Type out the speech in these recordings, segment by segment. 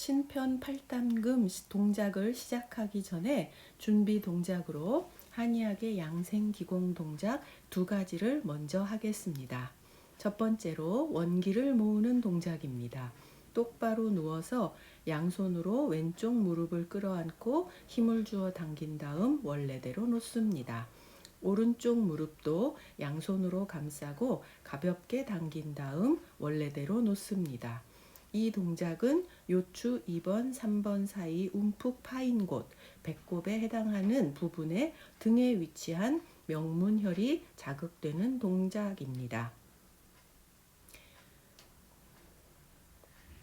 신편팔단금 동작을 시작하기 전에 준비 동작으로 한의학의 양생기공 동작 2가지를 먼저 하겠습니다. 첫 번째로 원기를 모으는 동작입니다. 똑바로 누워서 양손으로 왼쪽 무릎을 끌어안고 힘을 주어 당긴 다음 원래대로 놓습니다. 오른쪽 무릎도 양손으로 감싸고 가볍게 당긴 다음 원래대로 놓습니다. 이 동작은 요추 2번, 3번 사이 움푹 파인 곳, 배꼽에 해당하는 부분에 등에 위치한 명문혈이 자극되는 동작입니다.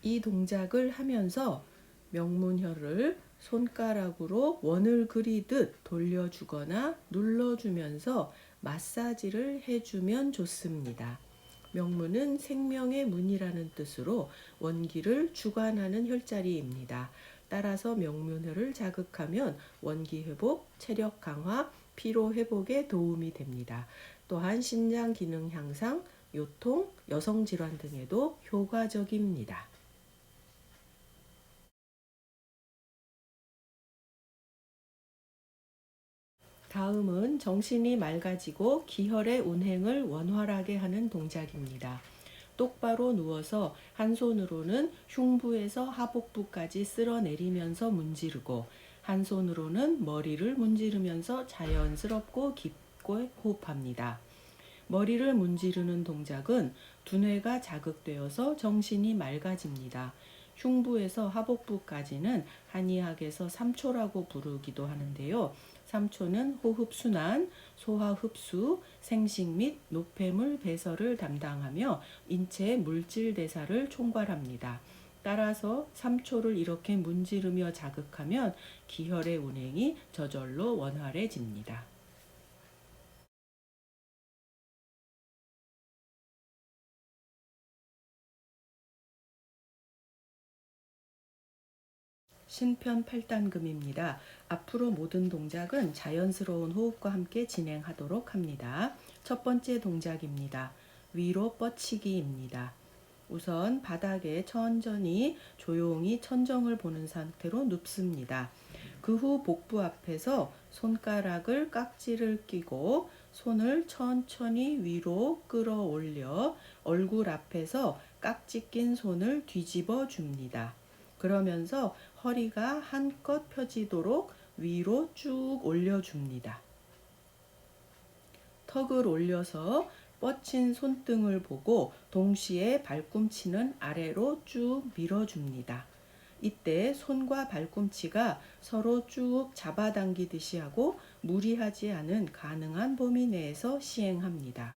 이 동작을 하면서 명문혈을 손가락으로 원을 그리듯 돌려주거나 눌러주면서 마사지를 해주면 좋습니다. 명문은 생명의 문이라는 뜻으로 원기를 주관하는 혈자리입니다. 따라서 명문혈을 자극하면 원기 회복, 체력 강화, 피로 회복에 도움이 됩니다. 또한 신장 기능 향상, 요통, 여성 질환 등에도 효과적입니다. 다음은 정신이 맑아지고 기혈의 운행을 원활하게 하는 동작입니다. 똑바로 누워서 한 손으로는 흉부에서 하복부까지 쓸어내리면서 문지르고 한 손으로는 머리를 문지르면서 자연스럽고 깊게 호흡합니다. 머리를 문지르는 동작은 두뇌가 자극되어서 정신이 맑아집니다. 흉부에서 하복부까지는 한의학에서 3초라고 부르기도 하는데요. 3초는 호흡순환, 소화흡수, 생식 및 노폐물 배설을 담당하며 인체의 물질 대사를 총괄합니다. 따라서 3초를 이렇게 문지르며 자극하면 기혈의 운행이 저절로 원활해집니다. 신편팔단금입니다. 앞으로 모든 동작은 자연스러운 호흡과 함께 진행하도록 합니다. 첫 번째 동작입니다. 위로 뻗치기입니다. 우선 바닥에 천천히 조용히 천정을 보는 상태로 눕습니다. 그 후 복부 앞에서 손가락을 깍지를 끼고 손을 천천히 위로 끌어올려 얼굴 앞에서 깍지 낀 손을 뒤집어 줍니다. 그러면서 허리가 한껏 펴지도록 위로 쭉 올려줍니다. 턱을 올려서 뻗친 손등을 보고 동시에 발꿈치는 아래로 쭉 밀어줍니다. 이때 손과 발꿈치가 서로 쭉 잡아당기듯이 하고 무리하지 않은 가능한 범위 내에서 시행합니다.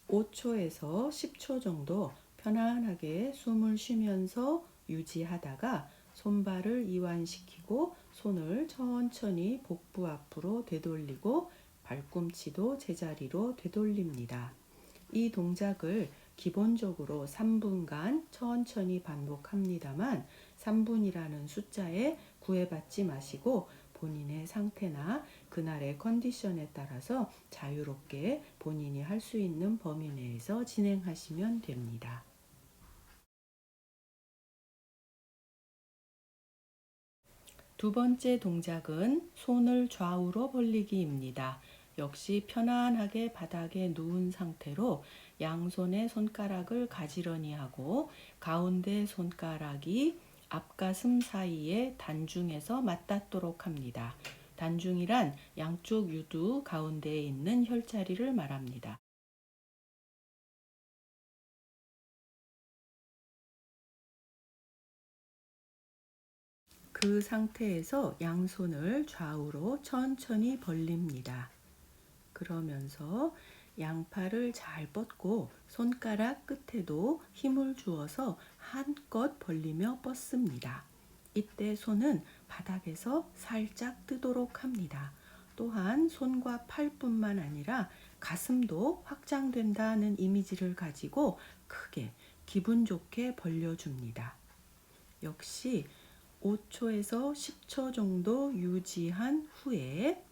(5초에서 10초) 정도 편안하게 숨을 쉬면서 유지하다가 손발을 이완시키고 손을 천천히 복부 앞으로 되돌리고 발꿈치도 제자리로 되돌립니다. 이 동작을 기본적으로 3분간 천천히 반복합니다만 3분이라는 숫자에 구애받지 마시고 본인의 상태나 그날의 컨디션에 따라서 자유롭게 본인이 할 수 있는 범위 내에서 진행하시면 됩니다. 두 번째 동작은 손을 좌우로 벌리기입니다. 역시 편안하게 바닥에 누운 상태로 양손의 손가락을 가지런히 하고 가운데 손가락이 앞가슴 사이에 단중에서 맞닿도록 합니다. 단중이란 양쪽 유두 가운데에 있는 혈자리를 말합니다. 그 상태에서 양손을 좌우로 천천히 벌립니다. 그러면서 양팔을 잘 뻗고 손가락 끝에도 힘을 주어서 한껏 벌리며 뻗습니다. 이때 손은 바닥에서 살짝 뜨도록 합니다. 또한 손과 팔뿐만 아니라 가슴도 확장된다는 이미지를 가지고 크게 기분 좋게 벌려줍니다. 역시 5초에서 10초 정도 유지한 후에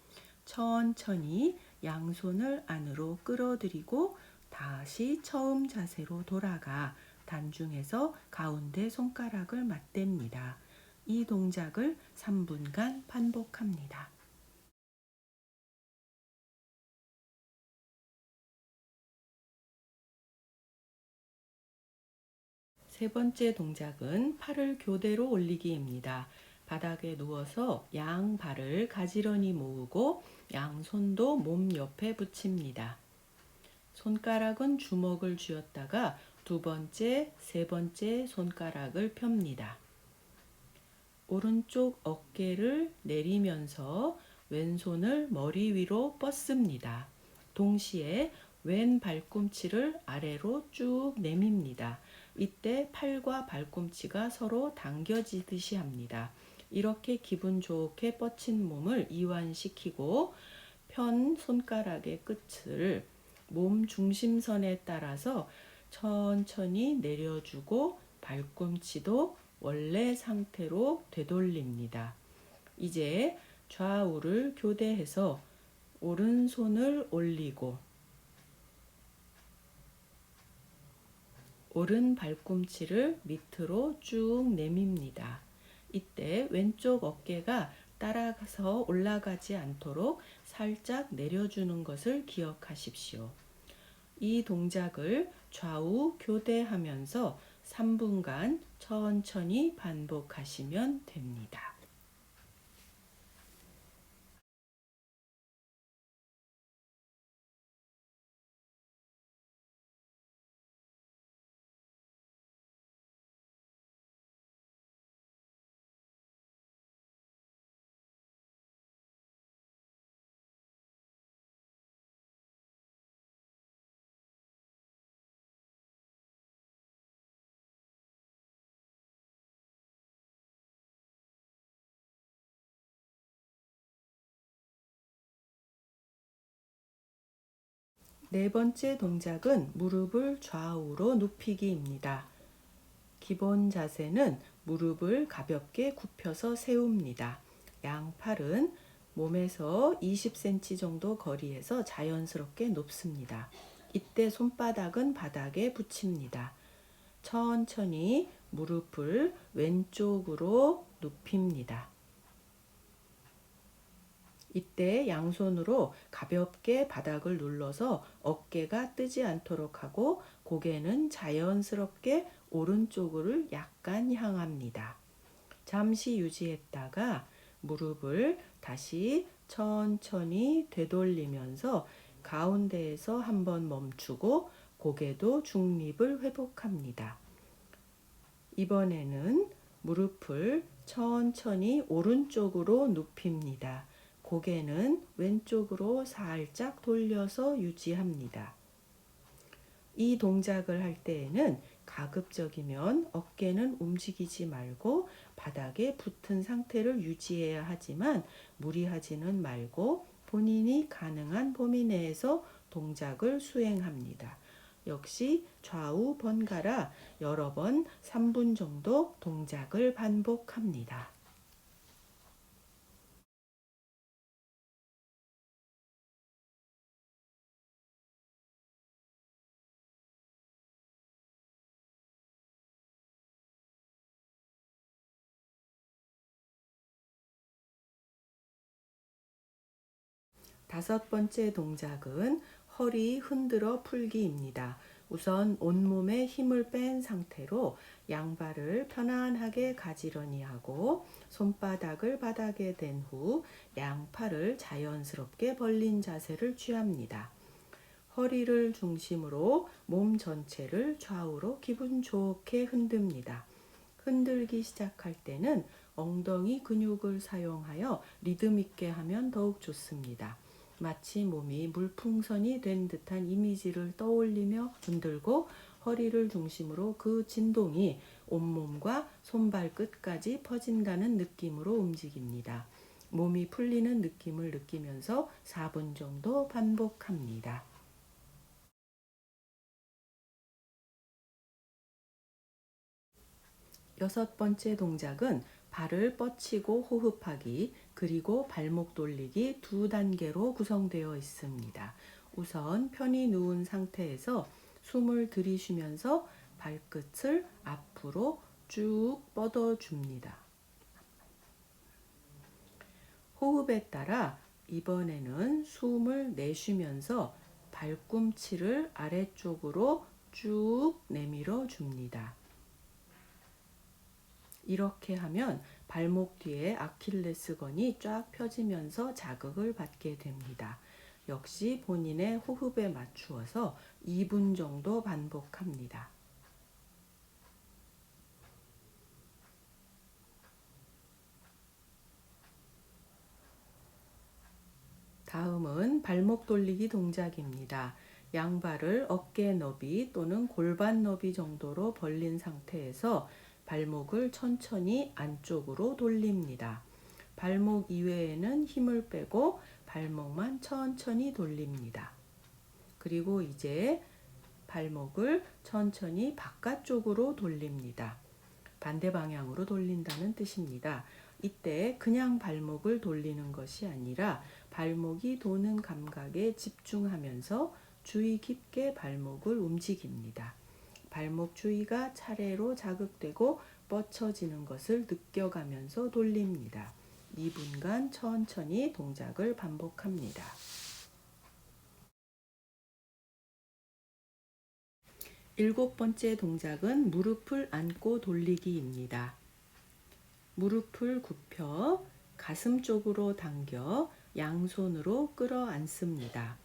천천히 양손을 안으로 끌어들이고 다시 처음 자세로 돌아가 단중에서 가운데 손가락을 맞댑니다. 이 동작을 3분간 반복합니다. 세 번째 동작은 팔을 교대로 올리기입니다. 바닥에 누워서 양 발을 가지런히 모으고 양손도 몸 옆에 붙입니다. 손가락은 주먹을 쥐었다가 두 번째, 세 번째 손가락을 펴니다. 오른쪽 어깨를 내리면서 왼손을 머리 위로 뻗습니다. 동시에 왼 발꿈치를 아래로 쭉 내밉니다. 이때 팔과 발꿈치가 서로 당겨지듯이 합니다. 이렇게 기분 좋게 뻗친 몸을 이완시키고 편 손가락의 끝을 몸 중심선에 따라서 천천히 내려주고 발꿈치도 원래 상태로 되돌립니다. 이제 좌우를 교대해서 오른손을 올리고 오른 발꿈치를 밑으로 쭉 내밉니다. 이때 왼쪽 어깨가 따라가서 올라가지 않도록 살짝 내려주는 것을 기억하십시오. 이 동작을 좌우 교대하면서 3분간 천천히 반복하시면 됩니다. 네 번째 동작은 무릎을 좌우로 눕히기입니다. 기본 자세는 무릎을 가볍게 굽혀서 세웁니다. 양팔은 몸에서 20cm 정도 거리에서 자연스럽게 높습니다. 이때 손바닥은 바닥에 붙입니다. 천천히 무릎을 왼쪽으로 눕힙니다. 이때 양손으로 가볍게 바닥을 눌러서 어깨가 뜨지 않도록 하고 고개는 자연스럽게 오른쪽으로 약간 향합니다. 잠시 유지했다가 무릎을 다시 천천히 되돌리면서 가운데에서 한번 멈추고 고개도 중립을 회복합니다. 이번에는 무릎을 천천히 오른쪽으로 눕힙니다. 고개는 왼쪽으로 살짝 돌려서 유지합니다. 이 동작을 할 때에는 가급적이면 어깨는 움직이지 말고 바닥에 붙은 상태를 유지해야 하지만 무리하지는 말고 본인이 가능한 범위 내에서 동작을 수행합니다. 역시 좌우 번갈아 여러 번 3분 정도 동작을 반복합니다. 다섯 번째 동작은 허리 흔들어 풀기입니다. 우선 온몸에 힘을 뺀 상태로 양발을 편안하게 가지런히 하고 손바닥을 바닥에 댄 후 양팔을 자연스럽게 벌린 자세를 취합니다. 허리를 중심으로 몸 전체를 좌우로 기분 좋게 흔듭니다. 흔들기 시작할 때는 엉덩이 근육을 사용하여 리듬 있게 하면 더욱 좋습니다. 마치 몸이 물풍선이 된 듯한 이미지를 떠올리며 흔들고 허리를 중심으로 그 진동이 온몸과 손발 끝까지 퍼진다는 느낌으로 움직입니다. 몸이 풀리는 느낌을 느끼면서 4분 정도 반복합니다. 여섯 번째 동작은 발을 뻗치고 호흡하기, 그리고 발목 돌리기 두 단계로 구성되어 있습니다. 우선 편히 누운 상태에서 숨을 들이쉬면서 발끝을 앞으로 쭉 뻗어줍니다. 호흡에 따라 이번에는 숨을 내쉬면서 발꿈치를 아래쪽으로 쭉 내밀어 줍니다. 이렇게 하면 발목 뒤에 아킬레스건이 쫙 펴지면서 자극을 받게 됩니다. 역시 본인의 호흡에 맞추어서 2분 정도 반복합니다. 다음은 발목 돌리기 동작입니다. 양발을 어깨 너비 또는 골반 너비 정도로 벌린 상태에서 발목을 천천히 안쪽으로 돌립니다. 발목 이외에는 힘을 빼고 발목만 천천히 돌립니다. 그리고 이제 발목을 천천히 바깥쪽으로 돌립니다. 반대 방향으로 돌린다는 뜻입니다. 이때 그냥 발목을 돌리는 것이 아니라 발목이 도는 감각에 집중하면서 주의 깊게 발목을 움직입니다. 발목 주위가 차례로 자극되고 뻗쳐지는 것을 느껴가면서 돌립니다. 2분간 천천히 동작을 반복합니다. 일곱 번째 동작은 무릎을 안고 돌리기입니다. 무릎을 굽혀 가슴 쪽으로 당겨 양손으로 끌어안습니다.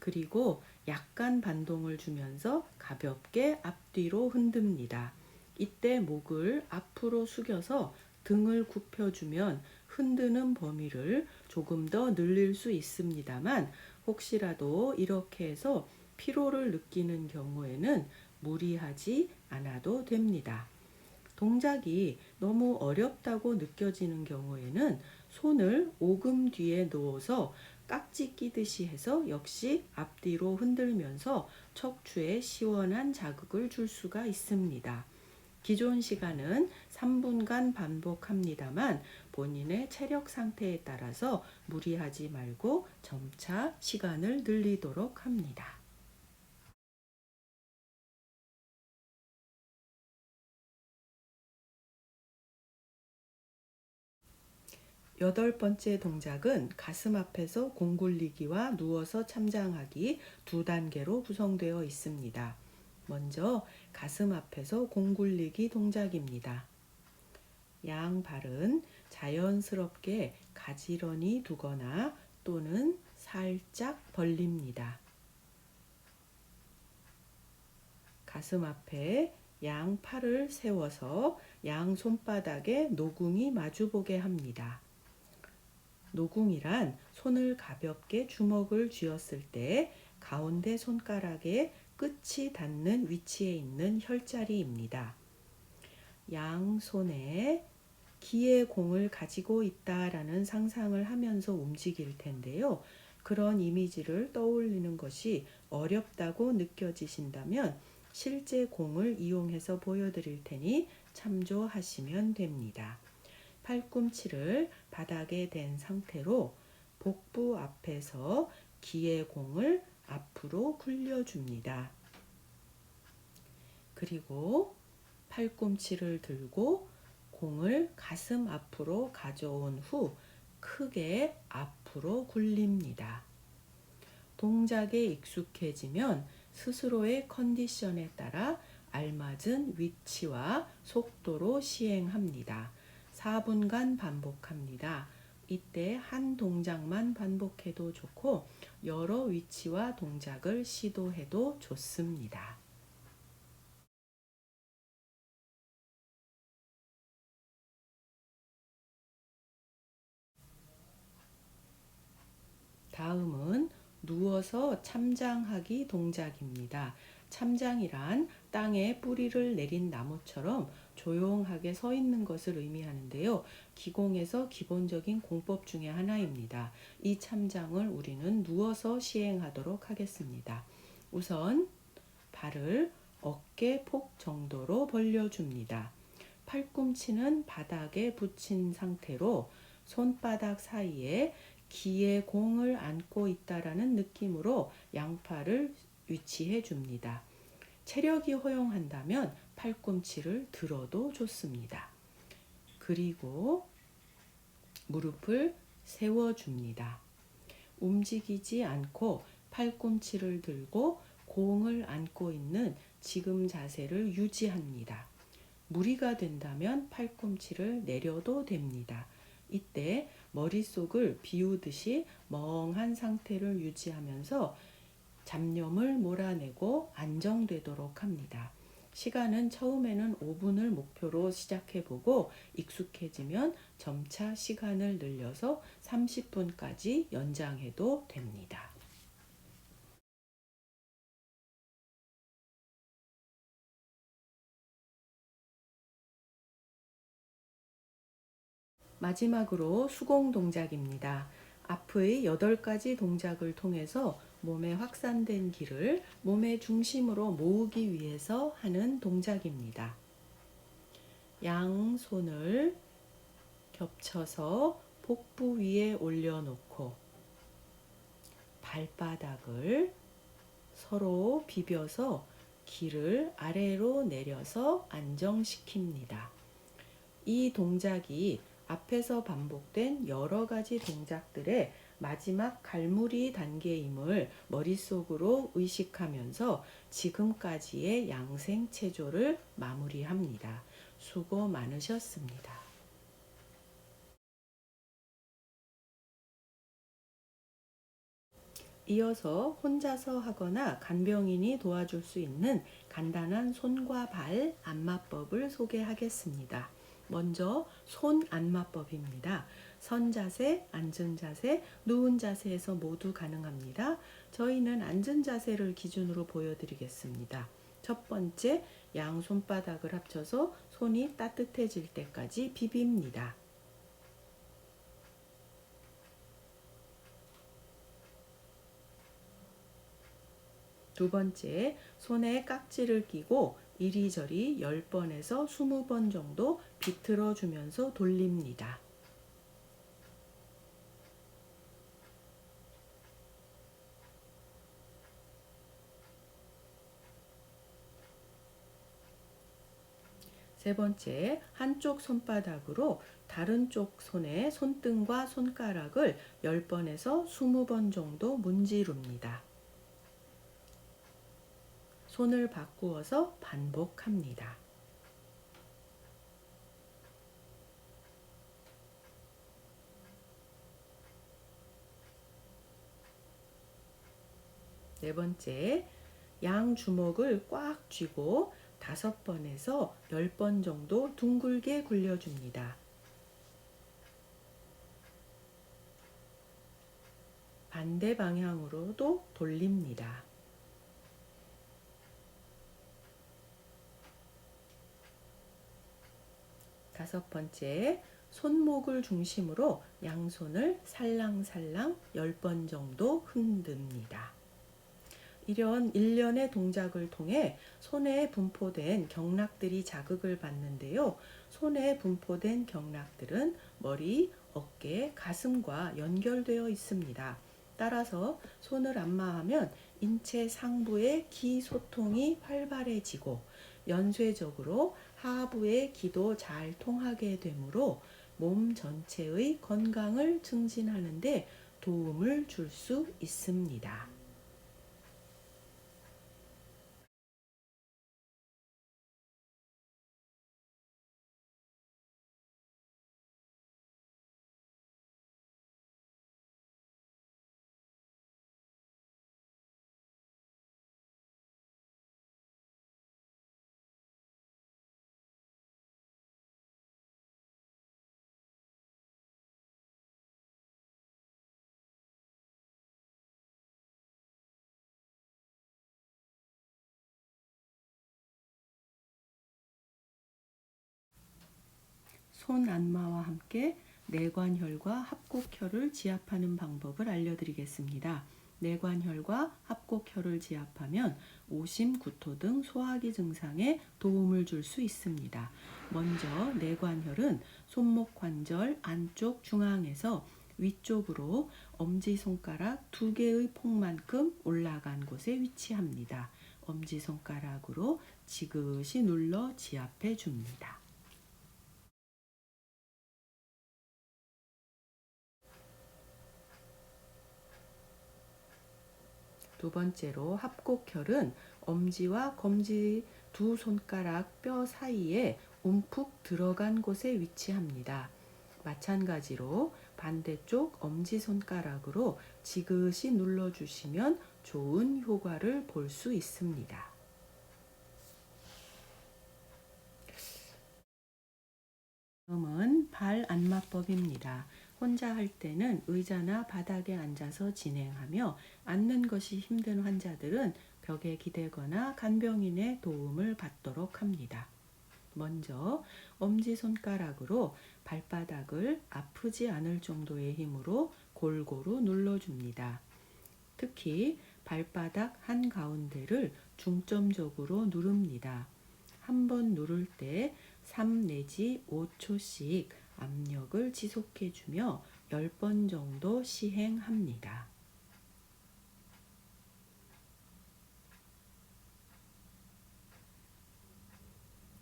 그리고 약간 반동을 주면서 가볍게 앞뒤로 흔듭니다. 이때 목을 앞으로 숙여서 등을 굽혀주면 흔드는 범위를 조금 더 늘릴 수 있습니다만, 혹시라도 이렇게 해서 피로를 느끼는 경우에는 무리하지 않아도 됩니다. 동작이 너무 어렵다고 느껴지는 경우에는 손을 오금 뒤에 놓아서 깍지 끼듯이 해서 역시 앞뒤로 흔들면서 척추에 시원한 자극을 줄 수가 있습니다. 기존 시간은 3분간 반복합니다만 본인의 체력 상태에 따라서 무리하지 말고 점차 시간을 늘리도록 합니다. 여덟 번째 동작은 가슴 앞에서 공 굴리기와 누워서 참장하기 두 단계로 구성되어 있습니다. 먼저 가슴 앞에서 공 굴리기 동작입니다. 양 발은 자연스럽게 가지런히 두거나 또는 살짝 벌립니다. 가슴 앞에 양 팔을 세워서 양 손바닥에 노궁이 마주보게 합니다. 노궁이란 손을 가볍게 주먹을 쥐었을 때 가운데 손가락에 끝이 닿는 위치에 있는 혈자리입니다. 양 손에 기의 공을 가지고 있다라는 상상을 하면서 움직일 텐데요. 그런 이미지를 떠올리는 것이 어렵다고 느껴지신다면 실제 공을 이용해서 보여드릴 테니 참조하시면 됩니다. 팔꿈치를 바닥에 댄 상태로 복부 앞에서 기의 공을 앞으로 굴려줍니다. 그리고 팔꿈치를 들고 공을 가슴 앞으로 가져온 후 크게 앞으로 굴립니다. 동작에 익숙해지면 스스로의 컨디션에 따라 알맞은 위치와 속도로 시행합니다. 4분간 반복합니다. 이때 한 동작만 반복해도 좋고 여러 위치와 동작을 시도해도 좋습니다. 다음은 누워서 참장하기 동작입니다. 참장이란 땅에 뿌리를 내린 나무처럼 조용하게 서 있는 것을 의미하는데요. 기공에서 기본적인 공법 중에 하나입니다. 이 참장을 우리는 누워서 시행하도록 하겠습니다. 우선 발을 어깨 폭 정도로 벌려줍니다. 팔꿈치는 바닥에 붙인 상태로 손바닥 사이에 기의 공을 안고 있다라는 느낌으로 양팔을 위치해 줍니다. 체력이 허용한다면 팔꿈치를 들어도 좋습니다. 그리고 무릎을 세워줍니다. 움직이지 않고 팔꿈치를 들고 공을 안고 있는 지금 자세를 유지합니다. 무리가 된다면 팔꿈치를 내려도 됩니다. 이때 머릿속을 비우듯이 멍한 상태를 유지하면서 잡념을 몰아내고 안정되도록 합니다. 시간은 처음에는 5분을 목표로 시작해보고 익숙해지면 점차 시간을 늘려서 30분까지 연장해도 됩니다. 마지막으로 수공 동작입니다. 앞의 8가지 동작을 통해서 몸에 확산된 기를 몸의 중심으로 모으기 위해서 하는 동작입니다. 양손을 겹쳐서 복부 위에 올려놓고 발바닥을 서로 비벼서 기를 아래로 내려서 안정시킵니다. 이 동작이 앞에서 반복된 여러 가지 동작들의 마지막 갈무리 단계임을 머릿속으로 의식하면서 지금까지의 양생 체조를 마무리합니다. 수고 많으셨습니다. 이어서 혼자서 하거나 간병인이 도와줄 수 있는 간단한 손과 발 안마법을 소개하겠습니다. 먼저 손 안마법입니다. 선 자세, 앉은 자세, 누운 자세에서 모두 가능합니다. 저희는 앉은 자세를 기준으로 보여드리겠습니다. 첫 번째, 양 손바닥을 합쳐서 손이 따뜻해질 때까지 비빕니다. 두 번째, 손에 깍지를 끼고 이리저리 10번에서 20번 정도 비틀어 주면서 돌립니다. 세 번째, 한쪽 손바닥으로 다른 쪽 손의 손등과 손가락을 10번에서 20번 정도 문지릅니다. 손을 바꾸어서 반복합니다. 네 번째, 양 주먹을 꽉 쥐고 5번에서 10번 정도 둥글게 굴려줍니다. 반대 방향으로도 돌립니다. 다섯 번째, 손목을 중심으로 양손을 살랑살랑 10번 정도 흔듭니다. 이런 일련의 동작을 통해 손에 분포된 경락들이 자극을 받는데요. 손에 분포된 경락들은 머리, 어깨, 가슴과 연결되어 있습니다. 따라서 손을 안마하면 인체 상부의 기 소통이 활발해지고 연쇄적으로 하부의 기도 잘 통하게 되므로 몸 전체의 건강을 증진하는 데 도움을 줄 수 있습니다. 손 안마와 함께 내관혈과 합곡혈을 지압하는 방법을 알려드리겠습니다. 내관혈과 합곡혈을 지압하면 오심, 구토 등 소화기 증상에 도움을 줄 수 있습니다. 먼저 내관혈은 손목 관절 안쪽 중앙에서 위쪽으로 엄지손가락 2개의 폭만큼 올라간 곳에 위치합니다. 엄지손가락으로 지그시 눌러 지압해 줍니다. 두 번째로 합곡혈은 엄지와 검지 두 손가락 뼈 사이에 움푹 들어간 곳에 위치합니다. 마찬가지로 반대쪽 엄지손가락으로 지그시 눌러주시면 좋은 효과를 볼 수 있습니다. 다음은 발 안마법입니다. 혼자 할 때는 의자나 바닥에 앉아서 진행하며 앉는 것이 힘든 환자들은 벽에 기대거나 간병인의 도움을 받도록 합니다. 먼저 엄지손가락으로 발바닥을 아프지 않을 정도의 힘으로 골고루 눌러줍니다. 특히 발바닥 한가운데를 중점적으로 누릅니다. 한 번 누를 때 3 내지 5초씩 압력을 지속해주며 10번 정도 시행합니다.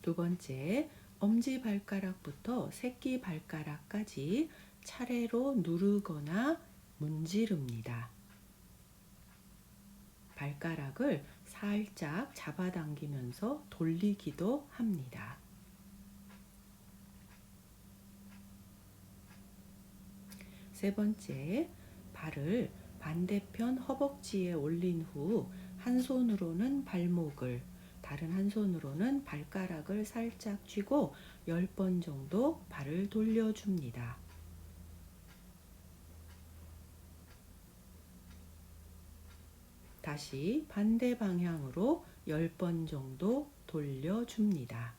두 번째, 엄지발가락부터 새끼발가락까지 차례로 누르거나 문지릅니다. 발가락을 살짝 잡아당기면서 돌리기도 합니다. 세 번째, 발을 반대편 허벅지에 올린 후 한 손으로는 발목을, 다른 한 손으로는 발가락을 살짝 쥐고 10번 정도 발을 돌려줍니다. 다시 반대 방향으로 10번 정도 돌려줍니다.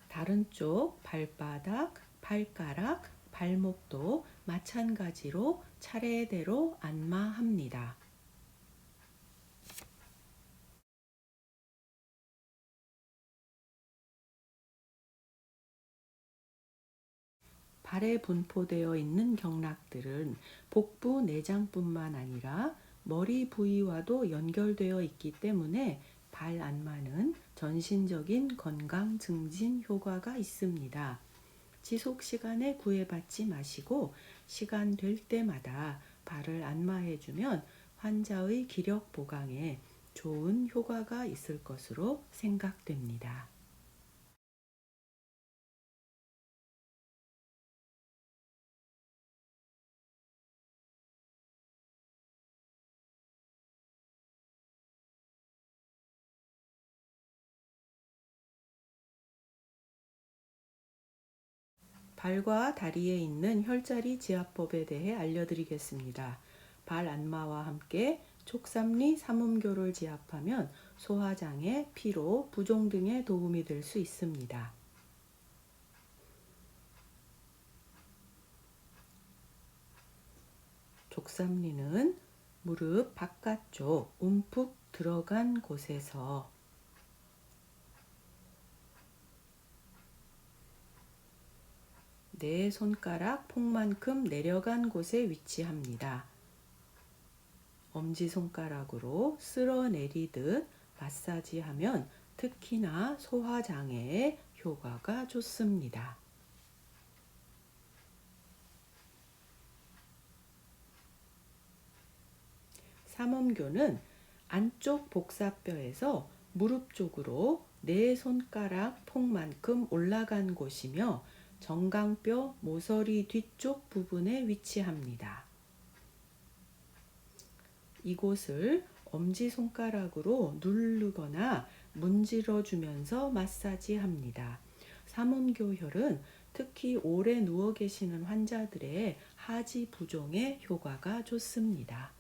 다른 쪽 발바닥, 발가락, 발목도 마찬가지로 차례대로 안마합니다. 발에 분포되어 있는 경락들은 복부 내장뿐만 아니라 머리 부위와도 연결되어 있기 때문에 발 안마는 전신적인 건강 증진 효과가 있습니다. 지속 시간에 구애받지 마시고 시간 될 때마다 발을 안마해주면 환자의 기력 보강에 좋은 효과가 있을 것으로 생각됩니다. 발과 다리에 있는 혈자리 지압법에 대해 알려드리겠습니다. 발 안마와 함께 촉삼리 삼음교를 지압하면 소화장애, 피로, 부종 등에 도움이 될 수 있습니다. 족삼리는 무릎 바깥쪽 움푹 들어간 곳에서 네 손가락 폭만큼 내려간 곳에 위치합니다. 엄지손가락으로 쓸어내리듯 마사지하면 특히나 소화장애에 효과가 좋습니다. 삼음교는 안쪽 복사뼈에서 무릎 쪽으로 네 손가락 폭만큼 올라간 곳이며 정강뼈 모서리 뒤쪽 부분에 위치합니다. 이곳을 엄지손가락으로 누르거나 문질러 주면서 마사지합니다. 삼음교혈은 특히 오래 누워 계시는 환자들의 하지 부종에 효과가 좋습니다.